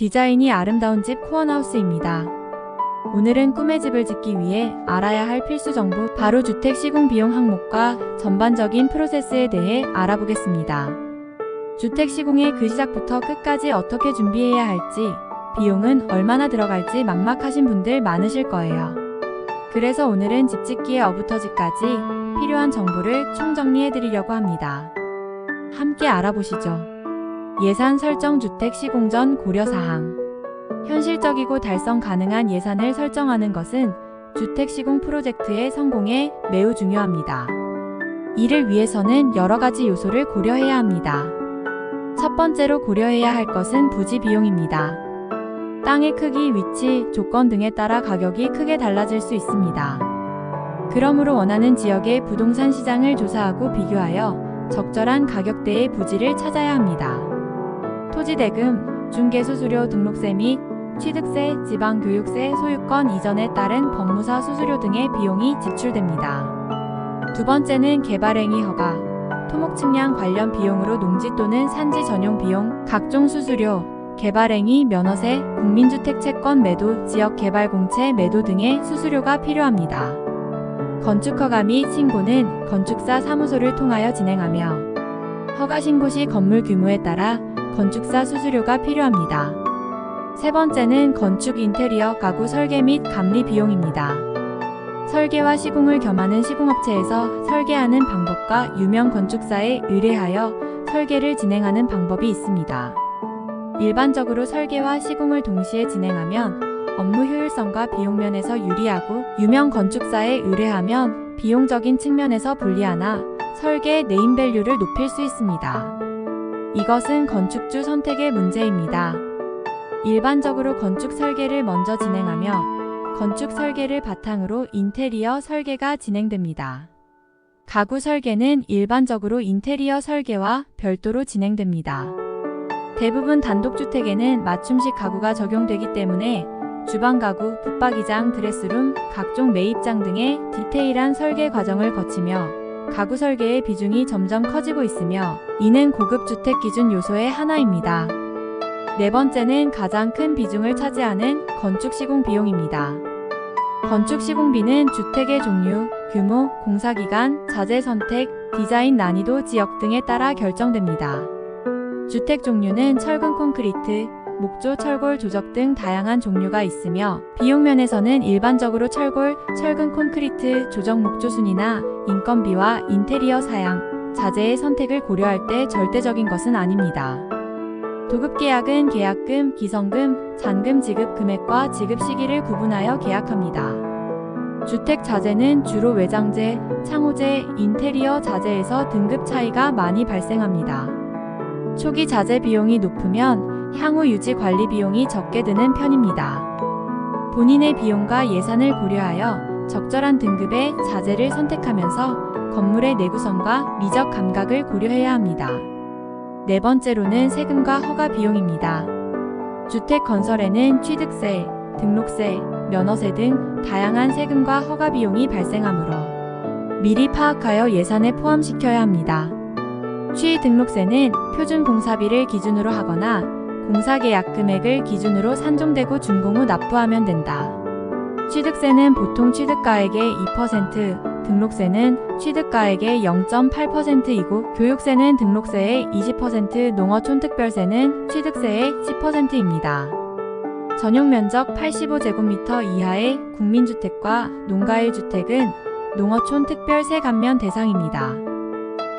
디자인이 아름다운 집 코어하우스입니다. 오늘은 꿈의 집을 짓기 위해 알아야 할 필수 정보, 바로 주택 시공 비용 항목과 전반적인 프로세스에 대해 알아보겠습니다. 주택 시공의 그 시작부터 끝까지 어떻게 준비해야 할지, 비용은 얼마나 들어갈지 막막하신 분들 많으실 거예요. 그래서 오늘은 집 짓기의 어부터지까지 필요한 정보를 총정리해 드리려고 합니다. 함께 알아보시죠. 예산 설정. 주택 시공 전 고려사항. 현실적이고 달성 가능한 예산을 설정하는 것은 주택 시공 프로젝트의 성공에 매우 중요합니다. 이를 위해서는 여러 가지 요소를 고려해야 합니다. 첫 번째로 고려해야 할 것은 부지 비용입니다. 땅의 크기, 위치, 조건 등에 따라 가격이 크게 달라질 수 있습니다. 그러므로 원하는 지역의 부동산 시장을 조사하고 비교하여 적절한 가격대의 부지를 찾아야 합니다. 토지 대금, 중개수수료, 등록세 및 취득세, 지방교육세, 소유권 이전에 따른 법무사 수수료 등의 비용이 지출됩니다. 두 번째는 개발행위 허가, 토목 측량 관련 비용으로 농지 또는 산지 전용 비용, 각종 수수료, 개발행위, 면허세, 국민주택 채권 매도, 지역개발공채 매도 등의 수수료가 필요합니다. 건축허가 및 신고는 건축사 사무소를 통하여 진행하며 허가신고 시 건물 규모에 따라 건축사 수수료가 필요합니다. 세 번째는 건축 인테리어 가구 설계 및 감리 비용입니다. 설계와 시공을 겸하는 시공업체에서 설계하는 방법과 유명 건축사에 의뢰하여 설계를 진행하는 방법이 있습니다. 일반적으로 설계와 시공을 동시에 진행하면 업무 효율성과 비용 면에서 유리하고, 유명 건축사에 의뢰하면 비용적인 측면에서 불리하나 설계 네임밸류를 높일 수 있습니다. 이것은 건축주 선택의 문제입니다. 일반적으로 건축 설계를 먼저 진행하며 건축 설계를 바탕으로 인테리어 설계가 진행됩니다. 가구 설계는 일반적으로 인테리어 설계와 별도로 진행됩니다. 대부분 단독주택에는 맞춤식 가구가 적용되기 때문에 주방 가구, 붙박이장, 드레스룸, 각종 매입장 등의 디테일한 설계 과정을 거치며 가구 설계의 비중이 점점 커지고 있으며 이는 고급 주택 기준 요소의 하나입니다. 네 번째는 가장 큰 비중을 차지하는 건축 시공 비용입니다. 건축 시공비는 주택의 종류, 규모, 공사기간, 자재 선택, 디자인 난이도, 지역 등에 따라 결정됩니다. 주택 종류는 철근 콘크리트, 목조, 철골, 조적 등 다양한 종류가 있으며 비용 면에서는 일반적으로 철골, 철근 콘크리트, 조적 목조 순이나 인건비와 인테리어 사양, 자재의 선택을 고려할 때 절대적인 것은 아닙니다. 도급 계약은 계약금, 기성금, 잔금 지급 금액과 지급 시기를 구분하여 계약합니다. 주택 자재는 주로 외장재, 창호재, 인테리어 자재에서 등급 차이가 많이 발생합니다. 초기 자재 비용이 높으면 향후 유지 관리 비용이 적게 드는 편입니다. 본인의 비용과 예산을 고려하여 적절한 등급의 자재를 선택하면서 건물의 내구성과 미적 감각을 고려해야 합니다. 네 번째로는 세금과 허가 비용입니다. 주택 건설에는 취득세, 등록세, 면허세 등 다양한 세금과 허가 비용이 발생하므로 미리 파악하여 예산에 포함시켜야 합니다. 취등록세는 표준 공사비를 기준으로 하거나 공사계약 금액을 기준으로 산정되고 준공 후 납부하면 된다. 취득세는 보통 취득가액의 2%, 등록세는 취득가액의 0.8%이고 교육세는 등록세의 20%, 농어촌특별세는 취득세의 10%입니다. 전용면적 85제곱미터 이하의 국민주택과 농가일주택은 농어촌 특별세 감면 대상입니다.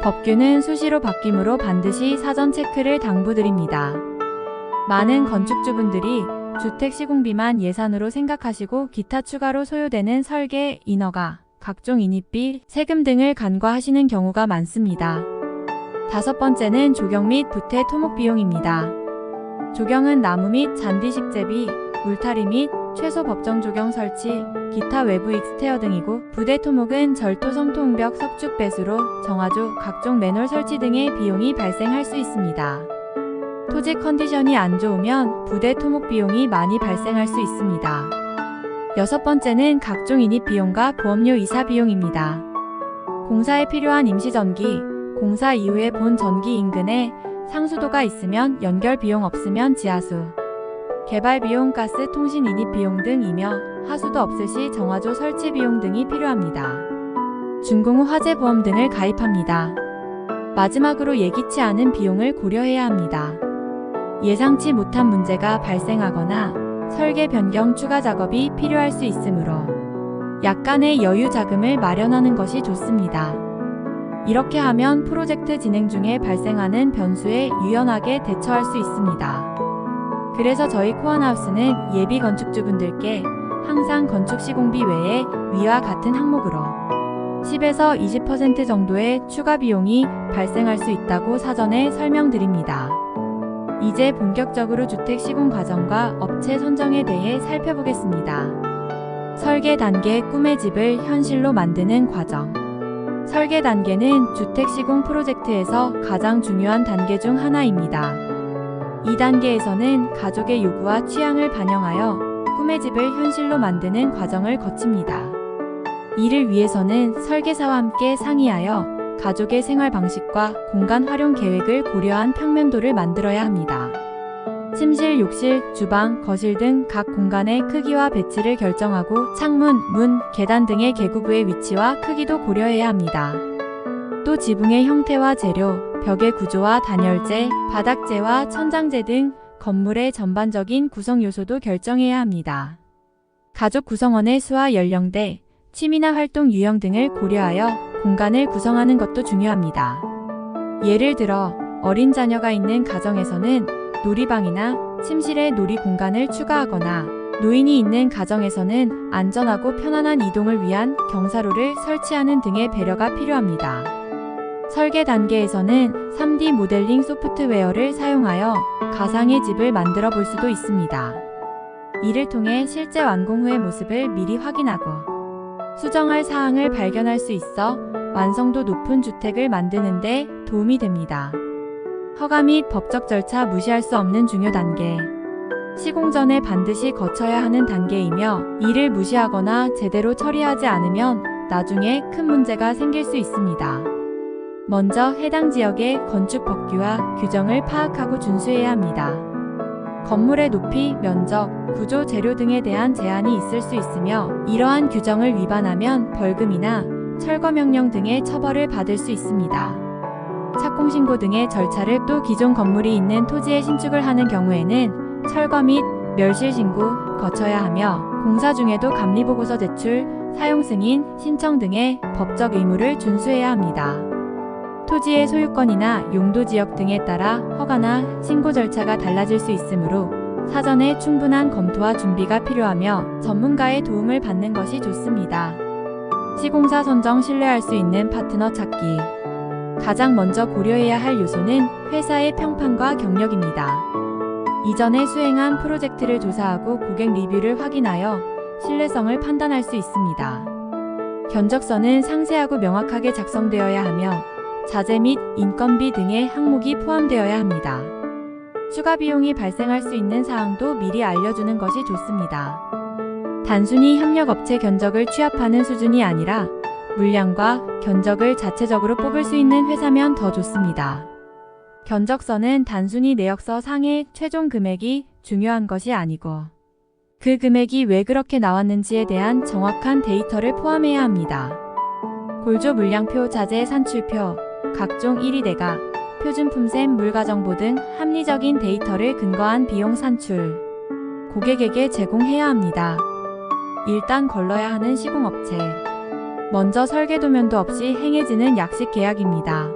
법규는 수시로 바뀌므로 반드시 사전 체크를 당부드립니다. 많은 건축주분들이 주택 시공비만 예산으로 생각하시고 기타 추가로 소요되는 설계, 인허가, 각종 인입비, 세금 등을 간과하시는 경우가 많습니다. 다섯 번째는 조경 및 부태 토목 비용입니다. 조경은 나무 및 잔디 식재비, 울타리 및 최소 법정 조경 설치, 기타 외부 익스테어 등이고 부대 토목은 절도 성토응벽 석축 배수로, 정화조, 각종 맨홀 설치 등의 비용이 발생할 수 있습니다. 토지 컨디션이 안 좋으면 부대 토목 비용이 많이 발생할 수 있습니다. 여섯 번째는 각종 인입 비용과 보험료 이사 비용입니다. 공사에 필요한 임시전기, 공사 이후에 본 전기 인근에 상수도가 있으면 연결 비용 없으면 지하수, 개발 비용, 가스, 통신 인입 비용 등이며 하수도 없을 시 정화조 설치 비용 등이 필요합니다. 준공 후 화재보험 등을 가입합니다. 마지막으로 예기치 않은 비용을 고려해야 합니다. 예상치 못한 문제가 발생하거나 설계 변경 추가 작업이 필요할 수 있으므로 약간의 여유 자금을 마련하는 것이 좋습니다. 이렇게 하면 프로젝트 진행 중에 발생하는 변수에 유연하게 대처할 수 있습니다. 그래서 저희 코어하우스는 예비 건축주분들께 항상 건축 시공비 외에 위와 같은 항목으로 10에서 20% 정도의 추가 비용이 발생할 수 있다고 사전에 설명드립니다. 이제 본격적으로 주택 시공 과정과 업체 선정에 대해 살펴보겠습니다. 설계 단계, 꿈의 집을 현실로 만드는 과정. 설계 단계는 주택 시공 프로젝트에서 가장 중요한 단계 중 하나입니다. 이 단계에서는 가족의 요구와 취향을 반영하여 꿈의 집을 현실로 만드는 과정을 거칩니다. 이를 위해서는 설계사와 함께 상의하여 가족의 생활 방식과 공간 활용 계획을 고려한 평면도를 만들어야 합니다. 침실, 욕실, 주방, 거실 등 각 공간의 크기와 배치를 결정하고 창문, 문, 계단 등의 계구부의 위치와 크기도 고려해야 합니다. 또 지붕의 형태와 재료, 벽의 구조와 단열재, 바닥재와 천장재 등 건물의 전반적인 구성 요소도 결정해야 합니다. 가족 구성원의 수와 연령대, 취미나 활동 유형 등을 고려하여 공간을 구성하는 것도 중요합니다. 예를 들어 어린 자녀가 있는 가정에서는 놀이방이나 침실에 놀이 공간을 추가하거나 노인이 있는 가정에서는 안전하고 편안한 이동을 위한 경사로를 설치하는 등의 배려가 필요합니다. 설계 단계에서는 3D 모델링 소프트웨어를 사용하여 가상의 집을 만들어 볼 수도 있습니다. 이를 통해 실제 완공 후의 모습을 미리 확인하고 수정할 사항을 발견할 수 있어 완성도 높은 주택을 만드는 데 도움이 됩니다. 허가 및 법적 절차 무시할 수 없는 중요 단계. 시공 전에 반드시 거쳐야 하는 단계이며 이를 무시하거나 제대로 처리하지 않으면 나중에 큰 문제가 생길 수 있습니다. 먼저 해당 지역의 건축 법규와 규정을 파악하고 준수해야 합니다. 건물의 높이, 면적, 구조, 재료 등에 대한 제한이 있을 수 있으며 이러한 규정을 위반하면 벌금이나 철거 명령 등의 처벌을 받을 수 있습니다. 착공신고 등의 절차를 또 기존 건물이 있는 토지에 신축을 하는 경우에는 철거 및 멸실신고 거쳐야 하며 공사 중에도 감리보고서 제출, 사용승인, 신청 등의 법적 의무를 준수해야 합니다. 토지의 소유권이나 용도지역 등에 따라 허가나 신고 절차가 달라질 수 있으므로 사전에 충분한 검토와 준비가 필요하며 전문가의 도움을 받는 것이 좋습니다. 시공사 선정, 신뢰할 수 있는 파트너 찾기. 가장 먼저 고려해야 할 요소는 회사의 평판과 경력입니다. 이전에 수행한 프로젝트를 조사하고 고객 리뷰를 확인하여 신뢰성을 판단할 수 있습니다. 견적서는 상세하고 명확하게 작성되어야 하며 자재 및 인건비 등의 항목이 포함되어야 합니다. 추가 비용이 발생할 수 있는 사항도 미리 알려주는 것이 좋습니다. 단순히 협력업체 견적을 취합하는 수준이 아니라 물량과 견적을 자체적으로 뽑을 수 있는 회사면 더 좋습니다. 견적서는 단순히 내역서 상의 최종 금액이 중요한 것이 아니고 그 금액이 왜 그렇게 나왔는지에 대한 정확한 데이터를 포함해야 합니다. 골조 물량표, 자재 산출표, 각종 1위 대가, 표준품셈, 물가정보 등 합리적인 데이터를 근거한 비용 산출, 고객에게 제공해야 합니다. 일단 걸러야 하는 시공업체. 먼저 설계도면도 없이 행해지는 약식 계약입니다.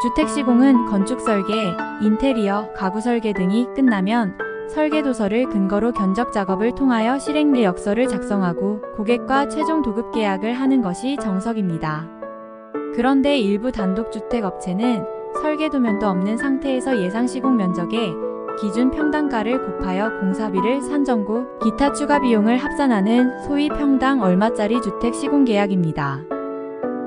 주택 시공은 건축 설계, 인테리어, 가구 설계 등이 끝나면 설계도서를 근거로 견적 작업을 통하여 실행 내역서를 작성하고 고객과 최종 도급 계약을 하는 것이 정석입니다. 그런데 일부 단독주택 업체는 설계도면도 없는 상태에서 예상 시공 면적에 기준 평당가를 곱하여 공사비를 산정고 기타 추가 비용을 합산하는 소위 평당 얼마짜리 주택 시공 계약입니다.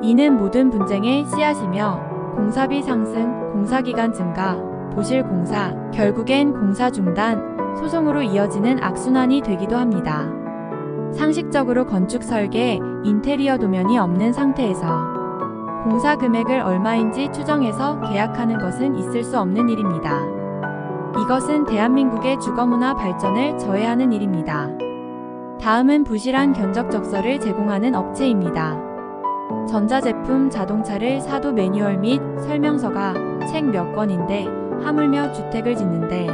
이는 모든 분쟁의 씨앗이며 공사비 상승, 공사기간 증가, 도실 공사, 결국엔 공사 중단, 소송으로 이어지는 악순환이 되기도 합니다. 상식적으로 건축 설계, 인테리어 도면이 없는 상태에서 공사 금액을 얼마인지 추정해서 계약하는 것은 있을 수 없는 일입니다. 이것은 대한민국의 주거문화 발전을 저해하는 일입니다. 다음은 부실한 견적적서를 제공하는 업체입니다. 전자제품 자동차를 사도 매뉴얼 및 설명서가 책 몇 권인데 하물며 주택을 짓는데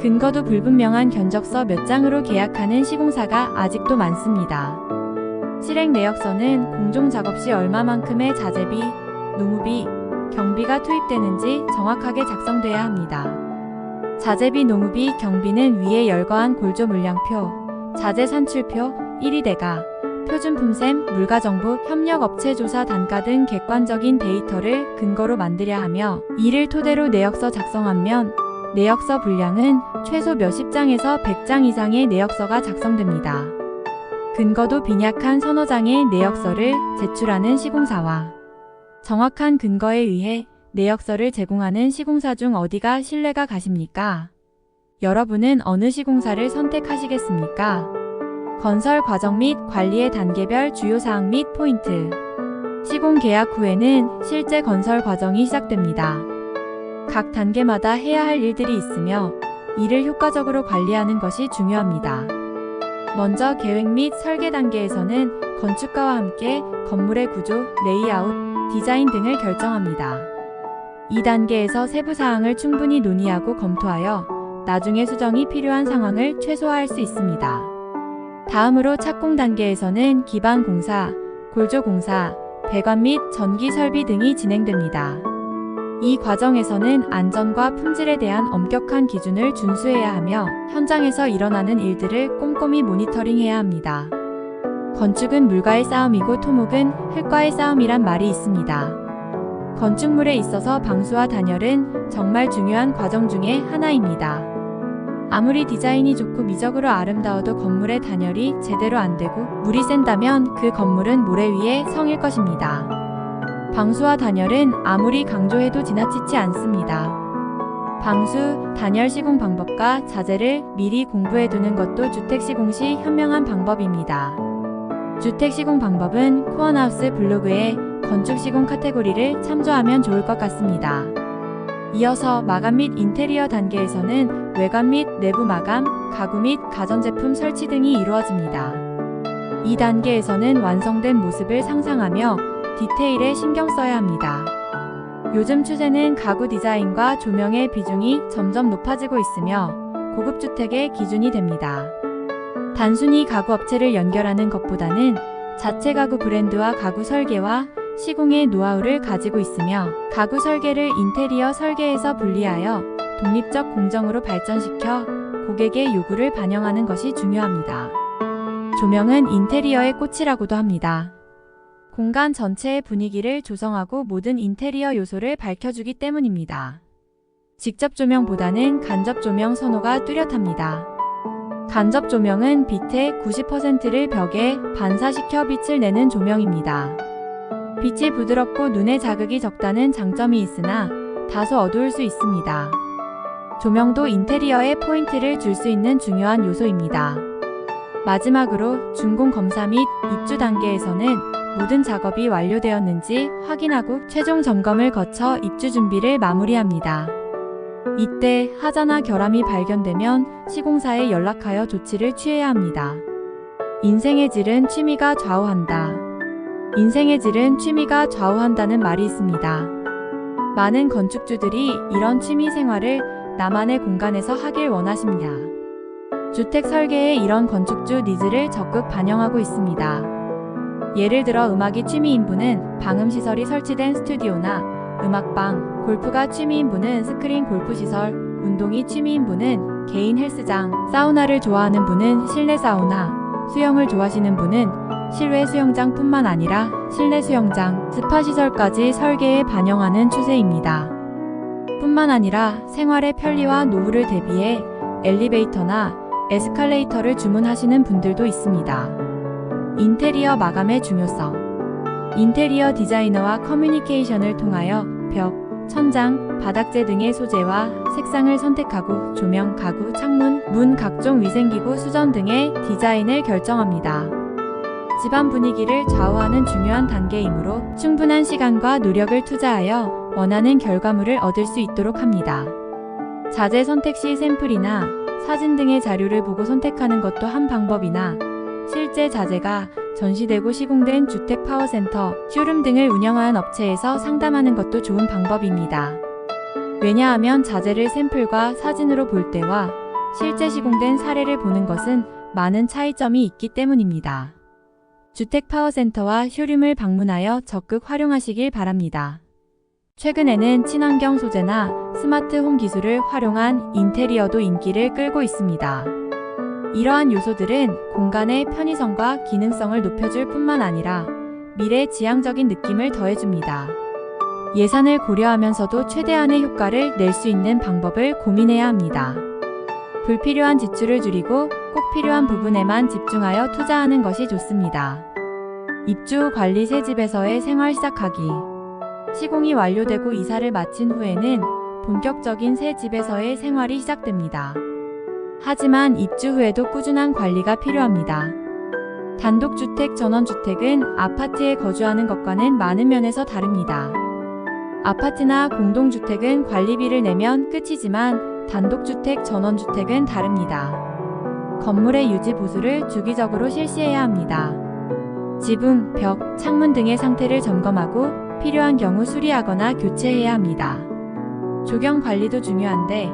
근거도 불분명한 견적서 몇 장으로 계약하는 시공사가 아직도 많습니다. 실행 내역서는 공종작업 시 얼마만큼의 자재비, 노무비, 경비가 투입되는지 정확하게 작성돼야 합니다. 자재비, 노무비, 경비는 위에 열거한 골조 물량표, 자재 산출표, 1위대가, 표준품셈, 물가정보, 협력업체 조사 단가 등 객관적인 데이터를 근거로 만들어야 하며 이를 토대로 내역서 작성하면 내역서 분량은 최소 몇십 장에서 100장 이상의 내역서가 작성됩니다. 근거도 빈약한 서너 장의 내역서를 제출하는 시공사와 정확한 근거에 의해 내역서를 제공하는 시공사 중 어디가 신뢰가 가십니까? 여러분은 어느 시공사를 선택하시겠습니까? 건설 과정 및 관리의 단계별 주요 사항 및 포인트. 시공 계약 후에는 실제 건설 과정이 시작됩니다. 각 단계마다 해야 할 일들이 있으며 이를 효과적으로 관리하는 것이 중요합니다. 먼저 계획 및 설계 단계에서는 건축가와 함께 건물의 구조, 레이아웃, 디자인 등을 결정합니다. 이 단계에서 세부 사항을 충분히 논의하고 검토하여 나중에 수정이 필요한 상황을 최소화할 수 있습니다. 다음으로 착공 단계에서는 기반 공사, 골조 공사, 배관 및 전기 설비 등이 진행됩니다. 이 과정에서는 안전과 품질에 대한 엄격한 기준을 준수해야 하며 현장에서 일어나는 일들을 꼼꼼히 모니터링해야 합니다. 건축은 물과의 싸움이고 토목은 흙과의 싸움이란 말이 있습니다. 건축물에 있어서 방수와 단열은 정말 중요한 과정 중에 하나입니다. 아무리 디자인이 좋고 미적으로 아름다워도 건물의 단열이 제대로 안 되고 물이 샌다면 그 건물은 모래 위에 성일 것입니다. 방수와 단열은 아무리 강조해도 지나치지 않습니다. 방수, 단열 시공 방법과 자재를 미리 공부해두는 것도 주택 시공 시 현명한 방법입니다. 주택 시공 방법은 코어하우스 블로그의 건축 시공 카테고리를 참조하면 좋을 것 같습니다. 이어서 마감 및 인테리어 단계에서는 외관 및 내부 마감, 가구 및 가전제품 설치 등이 이루어집니다. 이 단계에서는 완성된 모습을 상상하며 디테일에 신경 써야 합니다. 요즘 추세는 가구 디자인과 조명의 비중이 점점 높아지고 있으며 고급 주택의 기준이 됩니다. 단순히 가구 업체를 연결하는 것보다는 자체 가구 브랜드와 가구 설계와 시공의 노하우를 가지고 있으며 가구 설계를 인테리어 설계에서 분리하여 독립적 공정으로 발전시켜 고객의 요구를 반영하는 것이 중요합니다. 조명은 인테리어의 꽃이라고도 합니다. 공간 전체의 분위기를 조성하고 모든 인테리어 요소를 밝혀주기 때문입니다. 직접 조명보다는 간접 조명 선호가 뚜렷합니다. 간접 조명은 빛의 90%를 벽에 반사시켜 빛을 내는 조명입니다. 빛이 부드럽고 눈에 자극이 적다는 장점이 있으나 다소 어두울 수 있습니다. 조명도 인테리어에 포인트를 줄 수 있는 중요한 요소입니다. 마지막으로 준공 검사 및 입주 단계에서는 모든 작업이 완료되었는지 확인하고 최종 점검을 거쳐 입주 준비를 마무리합니다. 이때 하자나 결함이 발견되면 시공사에 연락하여 조치를 취해야 합니다. 인생의 질은 취미가 좌우한다. 인생의 질은 취미가 좌우한다는 말이 있습니다. 많은 건축주들이 이런 취미 생활을 나만의 공간에서 하길 원하십니다. 주택 설계에 이런 건축주 니즈를 적극 반영하고 있습니다. 예를 들어 음악이 취미인 분은 방음시설이 설치된 스튜디오나 음악방, 골프가 취미인 분은 스크린 골프시설, 운동이 취미인 분은 개인 헬스장, 사우나를 좋아하는 분은 실내 사우나, 수영을 좋아하시는 분은 실외 수영장 뿐만 아니라 실내 수영장, 스파시설까지 설계에 반영하는 추세입니다. 뿐만 아니라 생활의 편리와 노후를 대비해 엘리베이터나 에스컬레이터를 주문하시는 분들도 있습니다. 인테리어 마감의 중요성. 인테리어 디자이너와 커뮤니케이션을 통하여 벽, 천장, 바닥재 등의 소재와 색상을 선택하고 조명, 가구, 창문, 문, 각종 위생기구, 수전 등의 디자인을 결정합니다. 집안 분위기를 좌우하는 중요한 단계이므로 충분한 시간과 노력을 투자하여 원하는 결과물을 얻을 수 있도록 합니다. 자재 선택 시 샘플이나 사진 등의 자료를 보고 선택하는 것도 한 방법이나 실제 자재가 전시되고 시공된 주택 파워센터, 쇼룸 등을 운영하는 업체에서 상담하는 것도 좋은 방법입니다. 왜냐하면 자재를 샘플과 사진으로 볼 때와 실제 시공된 사례를 보는 것은 많은 차이점이 있기 때문입니다. 주택 파워센터와 쇼룸을 방문하여 적극 활용하시길 바랍니다. 최근에는 친환경 소재나 스마트 홈 기술을 활용한 인테리어도 인기를 끌고 있습니다. 이러한 요소들은 공간의 편의성과 기능성을 높여줄 뿐만 아니라 미래 지향적인 느낌을 더해줍니다. 예산을 고려하면서도 최대한의 효과를 낼 수 있는 방법을 고민해야 합니다. 불필요한 지출을 줄이고 꼭 필요한 부분에만 집중하여 투자하는 것이 좋습니다. 입주 후 관리 새 집에서의 생활 시작하기. 시공이 완료되고 이사를 마친 후에는 본격적인 새 집에서의 생활이 시작됩니다. 하지만 입주 후에도 꾸준한 관리가 필요합니다. 단독주택, 전원주택은 아파트에 거주하는 것과는 많은 면에서 다릅니다. 아파트나 공동주택은 관리비를 내면 끝이지만 단독주택, 전원주택은 다릅니다. 건물의 유지 보수를 주기적으로 실시해야 합니다. 지붕, 벽, 창문 등의 상태를 점검하고 필요한 경우 수리하거나 교체해야 합니다. 조경 관리도 중요한데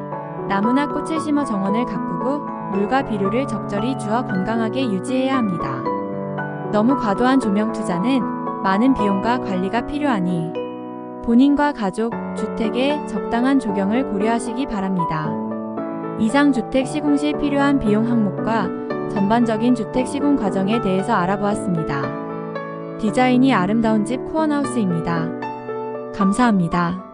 나무나 꽃을 심어 정원을 가꾸고 물과 비료를 적절히 주어 건강하게 유지해야 합니다. 너무 과도한 조명 투자는 많은 비용과 관리가 필요하니 본인과 가족, 주택에 적당한 조경을 고려하시기 바랍니다. 이상 주택 시공 시 필요한 비용 항목과 전반적인 주택 시공 과정에 대해서 알아보았습니다. 디자인이 아름다운 집 코어하우스입니다. 감사합니다.